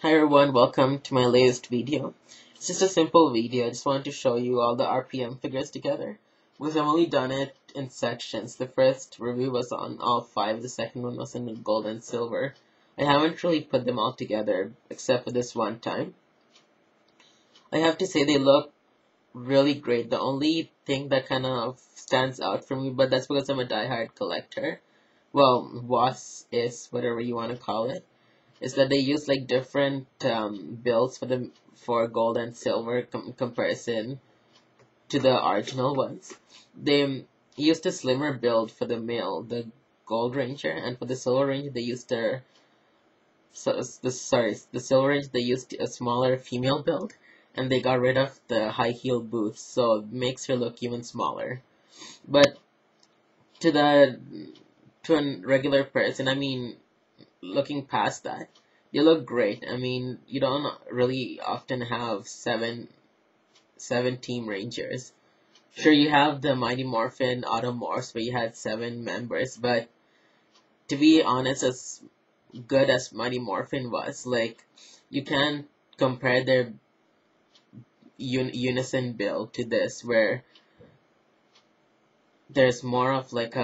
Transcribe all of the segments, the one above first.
Hi everyone, welcome to my latest video. It's just a simple video. I just wanted to show you all the RPM figures together, because I've only done it in sections. The first review was on all 5, the second one was in gold and silver. I haven't really put them all together, except for this one time. I have to say they look really great. The only thing that kind of stands out for me, but that's because I'm a diehard collector, well, is, whatever you want to call it, is that they use like different builds for gold and silver comparison to the original ones. They used a slimmer build for the male, the gold ranger, and for the silver ranger they used the silver ranger they used a smaller female build, and they got rid of the high heel boots, so it makes her look even smaller. But to the to a regular person, I mean, looking past that, you look great. I mean, you don't really often have seven team rangers. Sure, you have the Mighty Morphin Automorphs where you had 7 members, but to be honest, as good as Mighty Morphin was, like, you can't compare their unison build to this, where there's more like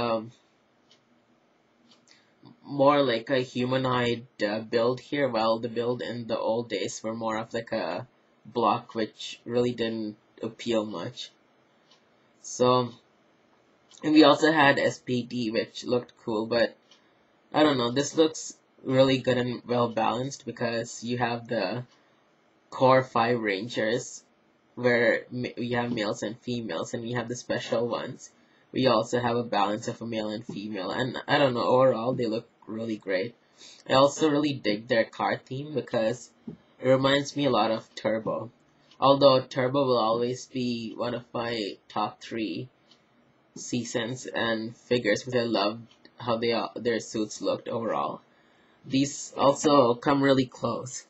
a humanoid build here, while the build in the old days were more of like a block, which really didn't appeal much. So, and we also had SPD, which looked cool, but I don't know, this looks really good and well balanced, because you have the core 5 rangers where we have males and females, and we have the special ones. We also have a balance of a male and female, and I don't know, overall they look really great. I also really dig their car theme, because it reminds me a lot of Turbo. Although Turbo will always be one of my top 3 seasons and figures, because I loved how their suits looked overall. These also come really close.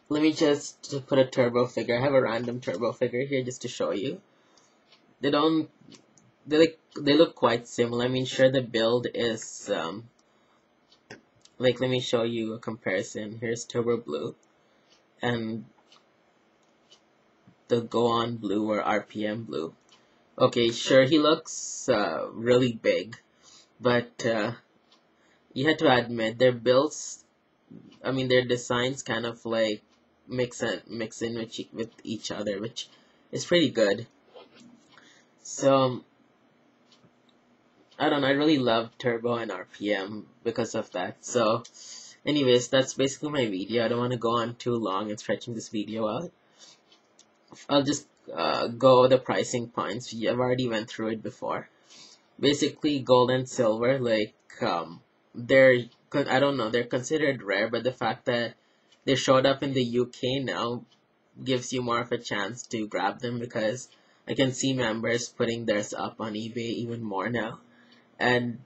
Let me just put a Turbo figure. I have a random Turbo figure here just to show you. They look quite similar. I mean, sure, the build is let me show you a comparison. Here's Turbo Blue and the Go-On Blue or RPM Blue. Okay, sure, he looks really big, but you had to admit their builds, I mean, their designs kind of like mix in with each other, which is pretty good. So I don't know, I really love Turbo and RPM because of that. So anyways, that's basically my video. I don't want to go on too long and stretching this video out. I'll just go over the pricing points. I've already went through it before. Basically, gold and silver, like, I don't know, they're considered rare, but the fact that they showed up in the UK now gives you more of a chance to grab them, because I can see members putting theirs up on eBay even more now. And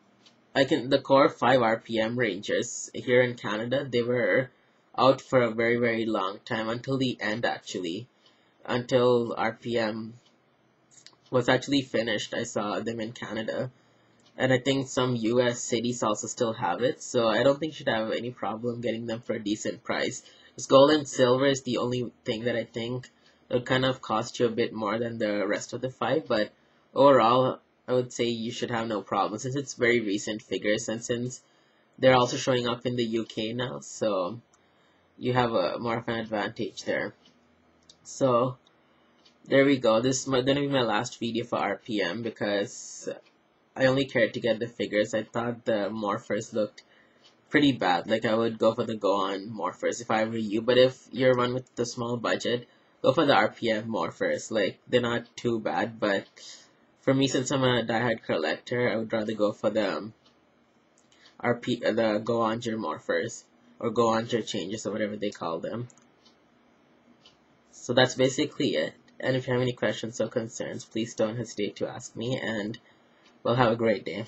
the core 5 RPM rangers here in Canada, they were out for a very, very long time, until the end actually. Until RPM was actually finished, I saw them in Canada. And I think some US cities also still have it, so I don't think you should have any problem getting them for a decent price. Because gold and silver is the only thing that I think will kind of cost you a bit more than the rest of the 5, but overall, I would say you should have no problem, since it's very recent figures, and since they're also showing up in the UK now, so you have more of an advantage there. So there we go. This is going to be my last video for RPM, because I only cared to get the figures. I thought the morphers looked pretty bad. Like, I would go for the Go-On morphers if I were you, but if you're one with the small budget, go for the RPM morphers. Like, they're not too bad, but for me, since I'm a diehard collector, I would rather go for the the Go-Onger morphers, or Go-Onger changes, or whatever they call them. So that's basically it. And if you have any questions or concerns, please don't hesitate to ask me, and well, have a great day.